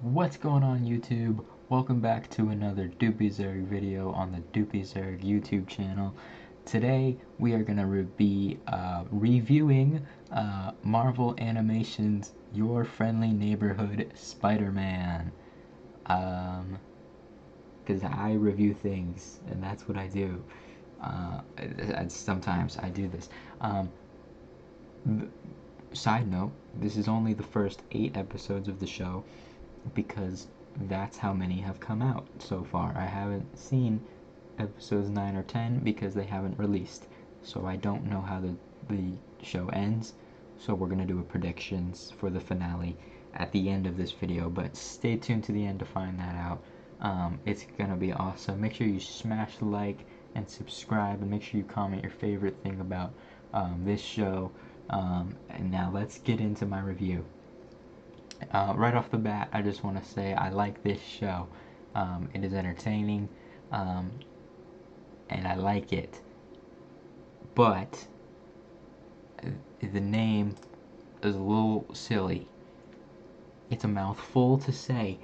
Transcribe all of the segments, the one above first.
What's going on YouTube? Welcome back to another DoopyZerg video on the DoopyZerg YouTube channel. Today we are going to be reviewing Marvel Animation's Your Friendly Neighborhood Spider-Man. Because I review things and that's what I do. Sometimes I do this. Side note, this is only the first 8 episodes of the show because that's how many have come out so far. I haven't seen episodes 9 or 10 because they haven't released. So I don't know how the show ends. So we're going to do a predictions for the finale at the end of this video. But stay tuned to the end to find that out. It's going to be awesome. Make sure you smash the like and subscribe. And make sure you comment your favorite thing about this show. And now let's get into my review. Right off the bat, I just want to say I like this show. It is entertaining, and I like it. But the name is a little silly. It's a mouthful to say.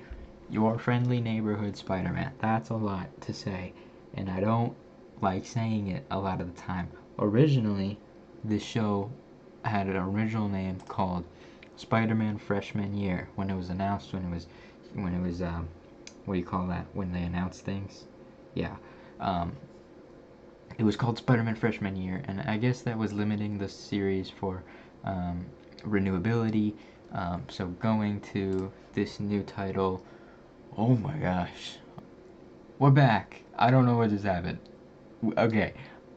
Your friendly neighborhood Spider-Man. That's a lot to say, and I don't like saying it a lot of the time. Originally, this show had an original name called Spider-Man Freshman Year when it was announced. When it was what do you call that? When they announced things, yeah. It was called Spider-Man Freshman Year, and I guess that was limiting the series for renewability. So going to this new title, oh my gosh, we're back. I don't know what just happened. Okay,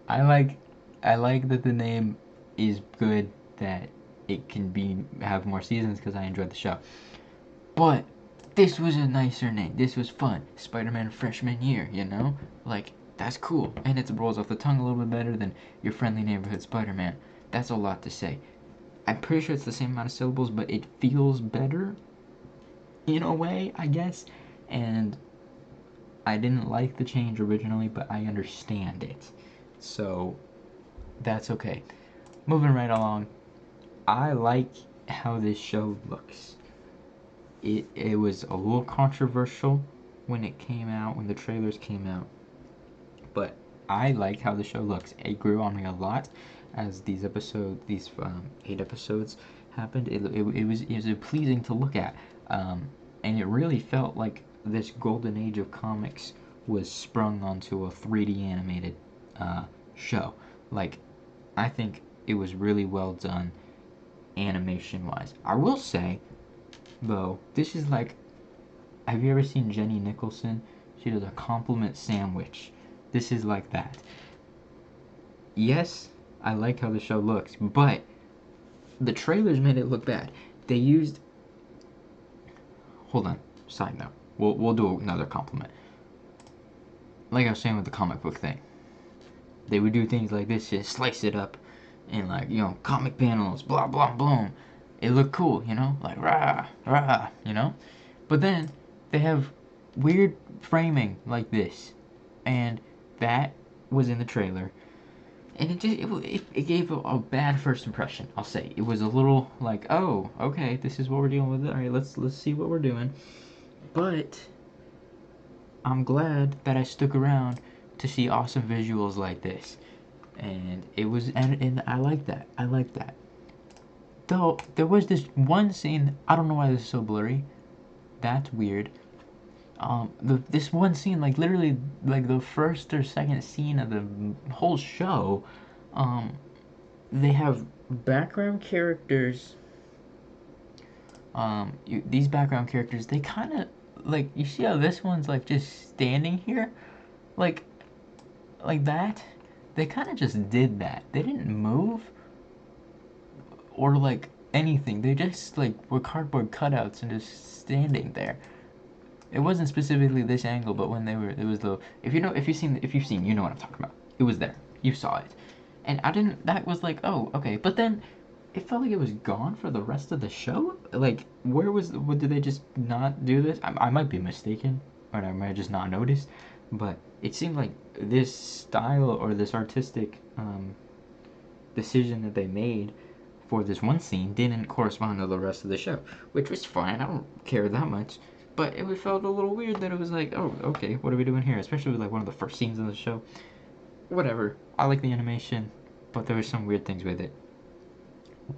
I like that the name is good, that it can have more seasons because I enjoyed the show. But this was a nicer name. This was fun. Spider-Man Freshman Year, you know? Like, that's cool. And it rolls off the tongue a little bit better than Your Friendly Neighborhood Spider-Man. That's a lot to say. I'm pretty sure it's the same amount of syllables, but it feels better in a way, I guess. And I didn't like the change originally, but I understand it. So, that's okay. Moving right along. I like how this show looks. It was a little controversial when it came out, when the trailers came out, but I like how the show looks. It grew on me a lot as these 8 episodes happened. It was pleasing to look at, and it really felt like this golden age of comics was sprung onto a 3D animated show. Like, I think it was really well done animation wise. I will say though, this is like, have you ever seen Jenny Nicholson? She does a compliment sandwich. This is like that. Yes, I like how the show looks, but the trailers made it look bad. They used, hold on, side note. We'll do another compliment. Like I was saying with the comic book thing, they would do things like this, just slice it up, and like, comic panels, blah blah boom. It looked cool, like rah rah, But then they have weird framing like this, and that was in the trailer, and it gave a bad first impression. I'll say it was a little like, oh, okay, this is what we're dealing with. All right, let's see what we're doing. But I'm glad that I stuck around to see awesome visuals like this, and it was and I like that. I like that. Though there was this one scene, I don't know why this is so blurry. That's weird. This one scene, like literally, like the first or second scene of the whole show, they have background characters. These background characters, they kind of like, you see how this one's like just standing here, like that. They kind of just did that. They didn't move or like anything. They just like were cardboard cutouts and just standing there. It wasn't specifically this angle, but when it was the, if you've seen, you know what I'm talking about. It was there. You saw it. And I didn't, that was like, oh, okay. But then it felt like it was gone for the rest of the show. Like, did they just not do this? I might be mistaken, or I might have just not noticed. But it seemed like this style or this artistic decision that they made for this one scene didn't correspond to the rest of the show, which was fine. I don't care that much. But it felt a little weird that it was like, oh, okay, what are we doing here? Especially with like one of the first scenes of the show. Whatever. I like the animation, but there were some weird things with it.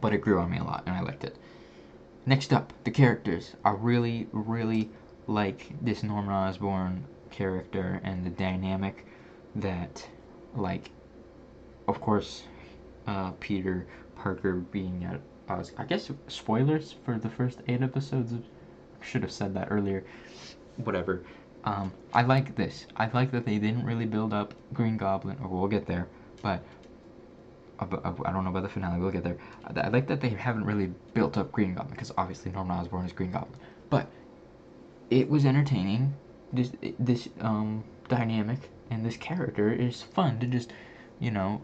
But it grew on me a lot, and I liked it. Next up, the characters. I really, really like this Norman Osborn character and the dynamic that, like, of course, Peter Parker being at, I guess, spoilers for the first 8 episodes. I should have said that earlier. Whatever. I like this. I like that they didn't really build up Green Goblin, or we'll get there, but I don't know about the finale. We'll get there. I like that they haven't really built up Green Goblin because obviously Norman Osborn is Green Goblin, but it was entertaining. This dynamic and this character is fun to just, you know,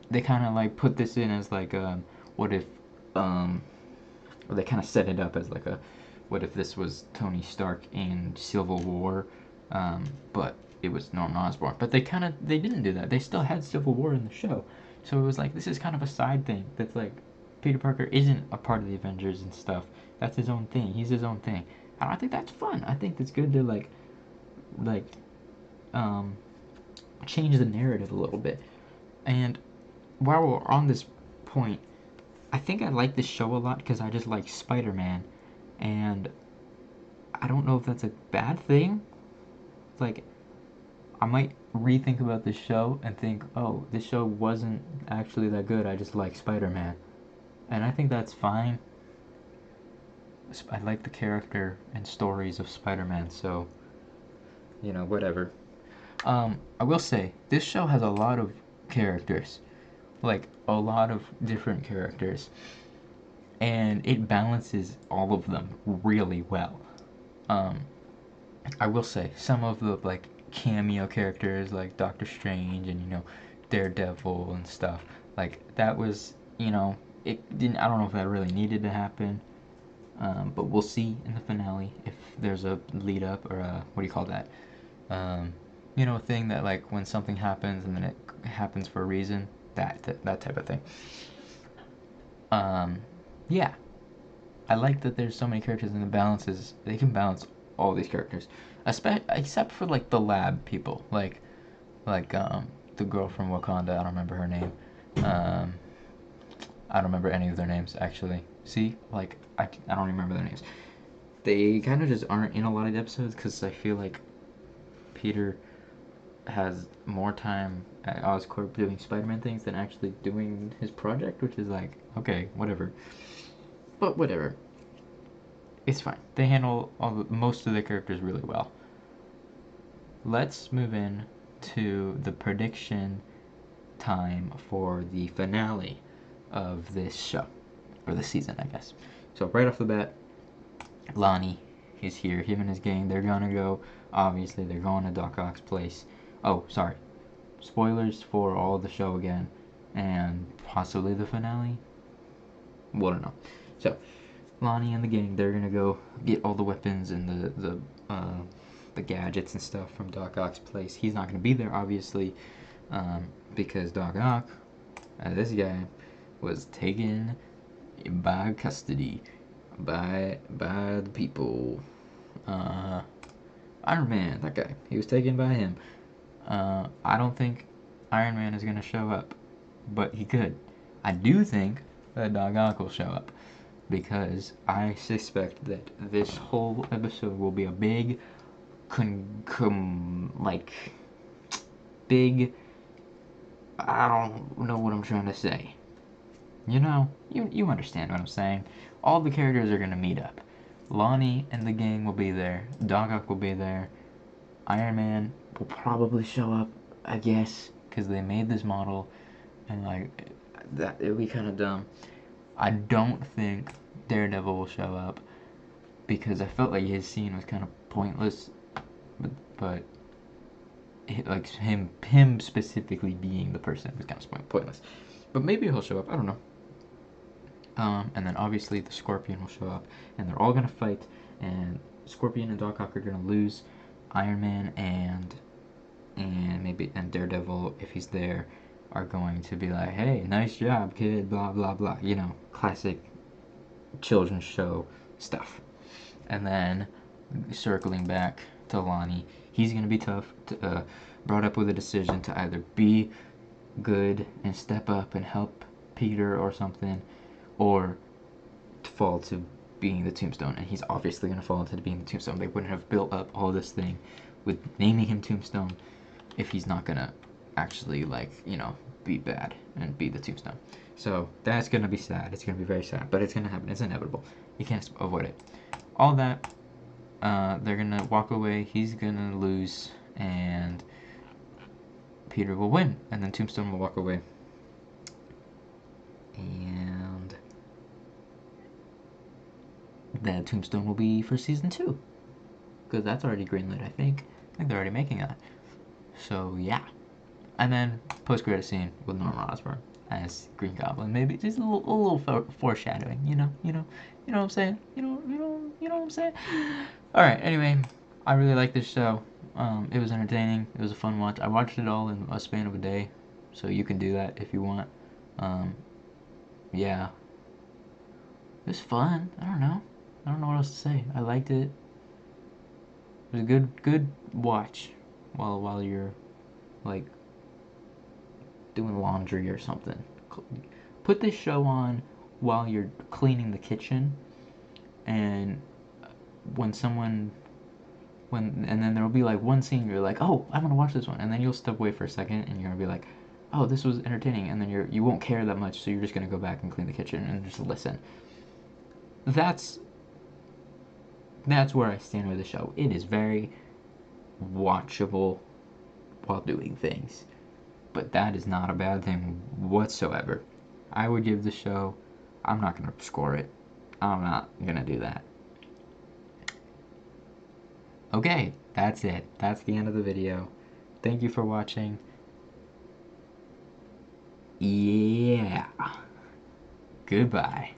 they kind of like put this in as like what if or they kind of set it up as like a what if this was Tony Stark in Civil War, but it was Norman Osborn. But they didn't do that. They still had Civil War in the show. So it was like this is kind of a side thing that's like Peter Parker isn't a part of the Avengers and stuff. That's his own thing. He's his own thing. And I think that's fun. I think that's good to like um change the narrative a little bit. And while we're on this point, I think I like this show a lot because I just like Spider-Man, and I don't know if that's a bad thing. Like, I might rethink about this show and think, oh, this show wasn't actually that good. I just like Spider-Man, and I think that's fine. I like the character and stories of Spider-Man, so whatever. I will say this show has a lot of characters, like a lot of different characters, and it balances all of them really well. Um, I will say some of the like cameo characters like Doctor Strange and Daredevil and stuff like that was it didn't. I don't know if that really needed to happen, but we'll see in the finale if there's a lead up or a, what do you call that? Um, a thing that like when something happens and then it happens for a reason. That type of thing. Um, yeah, I like that there's so many characters and the balances. They can balance all these characters, except for like the lab people, like the girl from Wakanda. I don't remember her name. Um, I don't remember any of their names actually. See, like I don't remember their names. They kind of just aren't in a lot of the episodes because I feel like Peter has more time at Oscorp doing Spider-Man things than actually doing his project, which is like, okay, whatever. But whatever. It's fine. They handle most of the characters really well. Let's move in to the prediction time for the finale of this show, or the season, I guess. So right off the bat, Lonnie is here. Him and his gang, they're gonna go. Obviously, they're going to Doc Ock's place. Oh, sorry. Spoilers for all the show again, and possibly the finale. We don't know. So, Lonnie and the gang, they're gonna go get all the weapons and the gadgets and stuff from Doc Ock's place. He's not gonna be there, obviously, because Doc Ock, this guy, was taken by custody by the people. Iron Man, that guy, he was taken by him. I don't think Iron Man is gonna show up, but he could. I do think that Doc Ock will show up because I suspect that this whole episode will be a big, big. I don't know what I'm trying to say. You understand what I'm saying. All the characters are gonna meet up. Lonnie and the gang will be there. Doc Ock will be there. Iron Man will probably show up, I guess, because they made this model, and like that it would be kind of dumb. I don't think Daredevil will show up because I felt like his scene was kind of pointless, but like him specifically being the person was kind of pointless. But maybe he'll show up. I don't know. And then obviously the Scorpion will show up, and they're all gonna fight, and Scorpion and Doc Ock are gonna lose. Iron Man and Daredevil, if he's there, are going to be like, "Hey, nice job, kid," blah blah blah. Classic children's show stuff. And then circling back to Lonnie, he's gonna be tough, brought up with a decision to either be good and step up and help Peter or something, or to fall to being the Tombstone. And he's obviously gonna fall into being the Tombstone. They wouldn't have built up all this thing with naming him Tombstone if he's not gonna actually, like, you know, be bad and be the Tombstone. So that's gonna be sad. It's gonna be very sad, but it's gonna happen. It's inevitable. You can't avoid it. All that, they're gonna walk away. He's gonna lose, and Peter will win, and then Tombstone will walk away. And that Tombstone will be for season 2, because that's already greenlit. I think they're already making that. So yeah. And then post-credit scene with Norman Osborn as Green Goblin. Maybe just a little foreshadowing, you know what I'm saying? You know what I'm saying? All right. Anyway, I really like this show. It was entertaining. It was a fun watch. I watched it all in a span of a day, so you can do that if you want. Yeah, it was fun. I don't know what else to say. I liked it. It was a good watch while you're like doing laundry or something. Put this show on while you're cleaning the kitchen, and when and then there'll be like one scene you're like, oh, I'm gonna watch this one, and then you'll step away for a second and you're gonna be like, oh, this was entertaining, and then you won't care that much, so you're just gonna go back and clean the kitchen and just listen. That's where I stand with the show. It is very watchable while doing things, but that is not a bad thing whatsoever. I would give the show, I'm not gonna score it. I'm not gonna do that. Okay, that's it. That's the end of the video. Thank you for watching. Yeah. Goodbye.